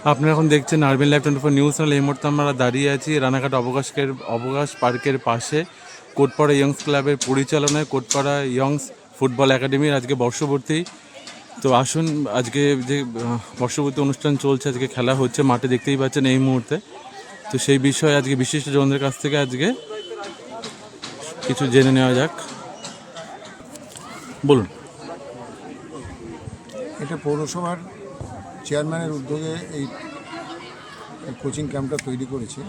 আপনারা এখন দেখছেন আরবিএন লাইভ 24 নিউজ চ্যানেল। এই মুহূর্তে আমরা দাঁড়িয়ে আছি রানাঘাট অবকাশ পার্কের পাশে কোটপাড়া ইয়ংস ক্লাবের পরিচালনায় কোটপাড়া ইয়ংস ফুটবল একাডেমির আজকে বর্ষপূর্তি। তো আসুন, আজকে যে বর্ষপূর্তি অনুষ্ঠান চলছে, আজকে খেলা হচ্ছে মাঠে, দেখতেই পাচ্ছেন এই মুহূর্তে। তো সেই বিষয়ে আজকে বিশিষ্টজনদের কাছ থেকে আজকে কিছু জেনে নেওয়া যাক। বলুন। এটা পৌরসভার চেয়ারম্যানের উদ্যোগে এই কোচিং ক্যাম্পটা তৈরি করেছে।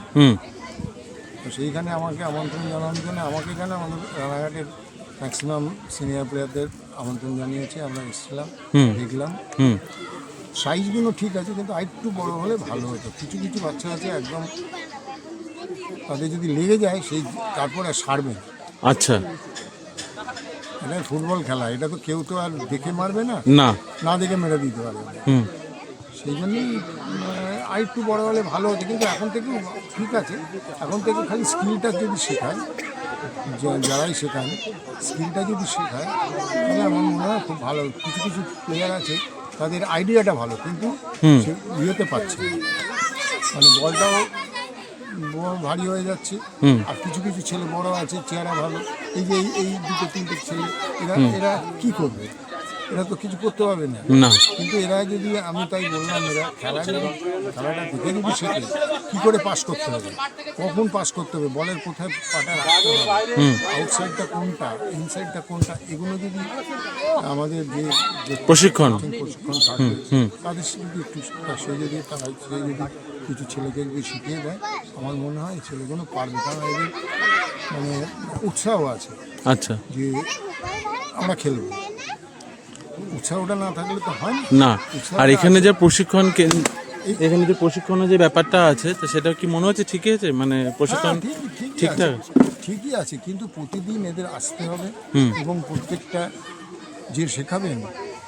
তো সেইখানে আমাকে আমন্ত্রণ জানানোর জন্য আমাকে এখানে আমাদের রানাঘাটের ম্যাক্সিমাম সিনিয়র প্লেয়ারদের আমন্ত্রণ জানিয়েছে। আমরা এসেছিলাম, দেখলাম সাইজগুলো ঠিক আছে, কিন্তু আরেকটু বড় হলে ভালো হতো। কিছু কিছু বাচ্চা আছে একদম তাদের যদি লেগে যায় সেই তারপর আর সারবে না। আচ্ছা, এটা ফুটবল খেলা, এটা তো কেউ তো আর দেখে মারবে না, না দেখে মেরে দিতে পারবে না। সেই জন্যই আরেকটু বড় হলে ভালো হতো, কিন্তু এখন থেকে ঠিক আছে। এখন থেকে খালি স্কিলটা যদি শেখায়, যারাই শেখান স্কিলটা যদি শেখায় তাহলে আমার মনে হয় খুব ভালো। কিছু কিছু প্লেয়ার আছে তাদের আইডিয়াটা ভালো, কিন্তু সে ইয়েতে পারছে না, মানে বলটাও ভারী হয়ে যাচ্ছে। আর কিছু কিছু ছেলে বড় আছে, চেহারা ভালো, এই যে এই দুটো তিনটে ছেলে এরা কি করবে? এরা তো কিছু করতে পারবে না। কিন্তু এরা যদি, আমি তাই বললাম, এরা খেলাটা দেখে যদি শেখে কী করে পাস করতে হবে, কখন পাস করতে হবে, বলের কোথায় পাটা রাখতে হবে, আউটসাইডটা কোনটা, ইনসাইডটা কোনটা, এগুলো যদি আমাদের যে প্রশিক্ষণ থাকবে তাদের যদি একটু সে যদি কিছু ছেলেকে যদি শিখিয়ে দেয়, আমার মনে হয় ছেলেগুলো পারবে। কারণ এদের মানে উৎসাহ আছে। আচ্ছা, যে আমরা খেলবো, উৎসাহটা না থাকলে তো হয় না। আর এখানে যে প্রশিক্ষণের যে ব্যাপারটা আছে, তো সেটা কি মনে হচ্ছে ঠিকই আছে? মানে প্রশিক্ষণ ঠিকঠাক ঠিকই আছে, কিন্তু প্রতিদিন এদের আসতে হবে এবং প্রত্যেকটা যে শেখাবেন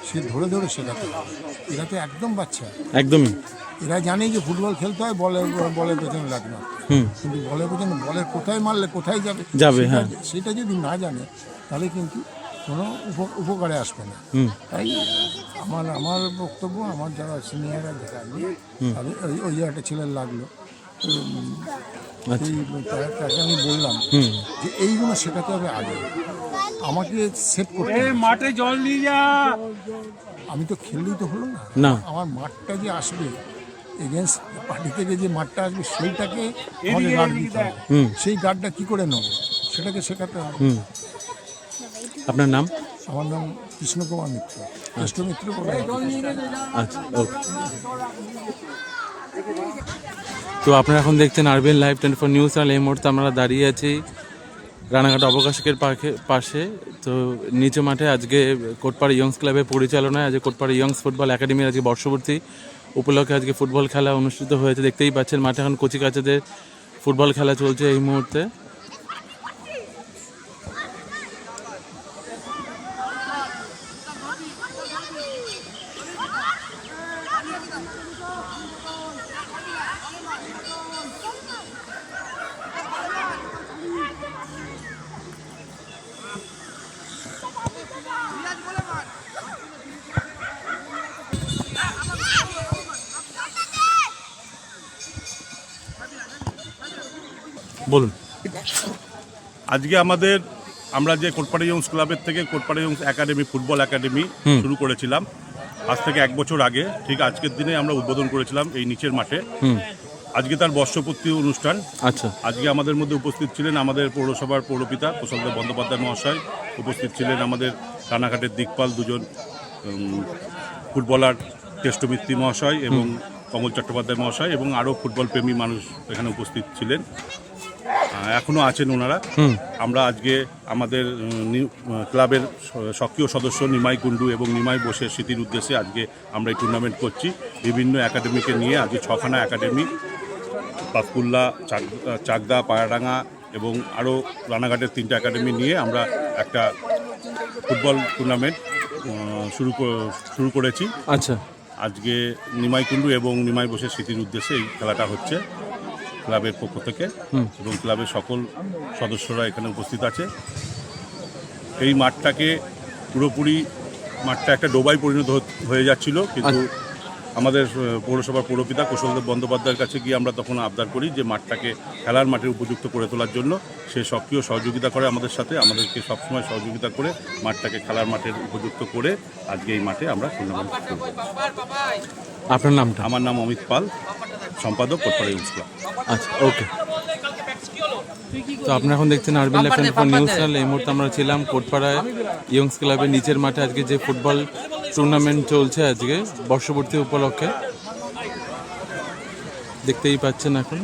সে ধরে ধরে শেখাতে হবে। এরা তো একদম বাচ্চা, একদমই। এরা জানে যে ফুটবল খেলতে হয় বলের পেছনে লাগবে, কিন্তু বলের পেছনে বলের কোথায় মারলে কোথায় যাবে সেটা যদি না জানে তাহলে কিন্তু কোনো উপকারে আসবে না। তাই আমার বক্তব্য, আমার যারা সিনিয়ররা দেখাবে তাদের ওই একটা ছেলের লাগলো, তাকে আমি বললাম যে এইগুলো শেখাতে হবে আগে, আমাকে সেট করতে হবে। মাঠে জল নিয়ে যা, আমি তো খেললেই তো হলো না, আমার মাঠটা যে আসবে এগেনস্ট পার্টি থেকে, যে মাঠটা আসবে সেইটাকে আমাকে গার্ড দিতে হবে। সেই গার্ডটা কী করে নেব সেটাকে শেখাতে হবে। আপনার নাম? আমার নাম কৃষ্ণকুমার মিত্র, কৃষ্ণ মিত্র। আচ্ছা, ওকে। তো আপনারা এখন দেখছেন আরবিএন লাইভ 24 নিউজ চ্যানেল। এই মুহূর্তে আমরা দাঁড়িয়ে আছি রানাঘাট অবকাশের পাশে। তো নিচে মাঠে আজকে কোটপাড়া ইয়ংস ক্লাবের পরিচালনায় আজকে কোটপাড়া ইয়ংস ফুটবল একাডেমির আজকে বর্ষপূর্তি উপলক্ষে আজকে ফুটবল খেলা অনুষ্ঠিত হয়েছে। দেখতেই পাচ্ছেন মাঠে এখন কচিকাচাদের ফুটবল খেলা চলছে এই মুহূর্তে। বলুন। আজকে আমরা যে কোটপাড়া ইয়ংস ক্লাবের থেকে Kotpara Young's academy football academy শুরু করেছিলাম আজ থেকে 1 বছর আগে, ঠিক আজকের দিনে আমরা উদ্বোধন করেছিলাম এই নিচের মাঠে। আজকে তার বর্ষপূর্তি অনুষ্ঠান। আচ্ছা, আজকে আমাদের মধ্যে উপস্থিত ছিলেন আমাদের পৌরসভার পৌরপিতা কুশলদেব বন্দ্যোপাধ্যায় মহাশয়, উপস্থিত ছিলেন আমাদের রানাঘাটের দিকপাল 2জন ফুটবলার, কেষ্টমিত্রী মহাশয় এবং কমল চট্টোপাধ্যায় মহাশয়, এবং আরও ফুটবল প্রেমী মানুষ এখানে উপস্থিত ছিলেন, এখনও আছেন ওনারা। আমরা আজকে আমাদের ক্লাবের সক্রিয় সদস্য নিমাই কুণ্ডু এবং নিমাই বোসের স্মৃতির উদ্দেশ্যে আজকে আমরা এই টুর্নামেন্ট করছি। বিভিন্ন একাডেমিকে নিয়ে আজকে 6খানা একাডেমি, পাতকুল্লা, চাকদা, পায়াডাঙ্গা এবং আরও রানাঘাটের 3টা একাডেমি নিয়ে আমরা একটা ফুটবল টুর্নামেন্ট শুরু করেছি। আচ্ছা, আজকে নিমাই কুণ্ডু এবং নিমাই বোসের স্মৃতির উদ্দেশ্যে এই খেলাটা হচ্ছে ক্লাবের পক্ষ থেকে, এবং ক্লাবের সকল সদস্যরা এখানে উপস্থিত আছে। এই মাঠটা একটা ডোবায় পরিণত হয়ে যাচ্ছিল, কিন্তু আমাদের পৌরসভার পৌরপিতা কুশলদেব বন্দ্যোপাধ্যায়ের কাছে গিয়ে আমরা তখন আবদার করি যে মাঠটাকে খেলার মাঠের উপযুক্ত করে তোলার জন্য। সে সক্রিয় সহযোগিতা করে আমাদের সাথে, আমাদেরকে সবসময় সহযোগিতা করে মাঠটাকে খেলার মাঠের উপযুক্ত করে আজকে এই মাঠে আমরা টুর্নামেন্ট করব। আপনার নামটা? আমার নাম অমিত পাল, সম্পাদক কোটপাড়া ইয়ংস ক্লাব। আচ্ছা, ওকে। তো আপনারা এখন দেখছেন আরবিন লাইভ 24 নিউজ চ্যানেল। এই মুহূর্তে আমরা ছিলাম কোটপাড়ায় ইয়ংস ক্লাবের নিচের মাঠে। আজকে যে ফুটবল টুর্নামেন্ট চলছে আজকে বর্ষপূর্তি উপলক্ষে, দেখতেই পাচ্ছেন এখন।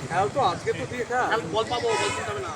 খেল তো আজকে তো দিয়ে খেল বল পাবো বলতে হবে না।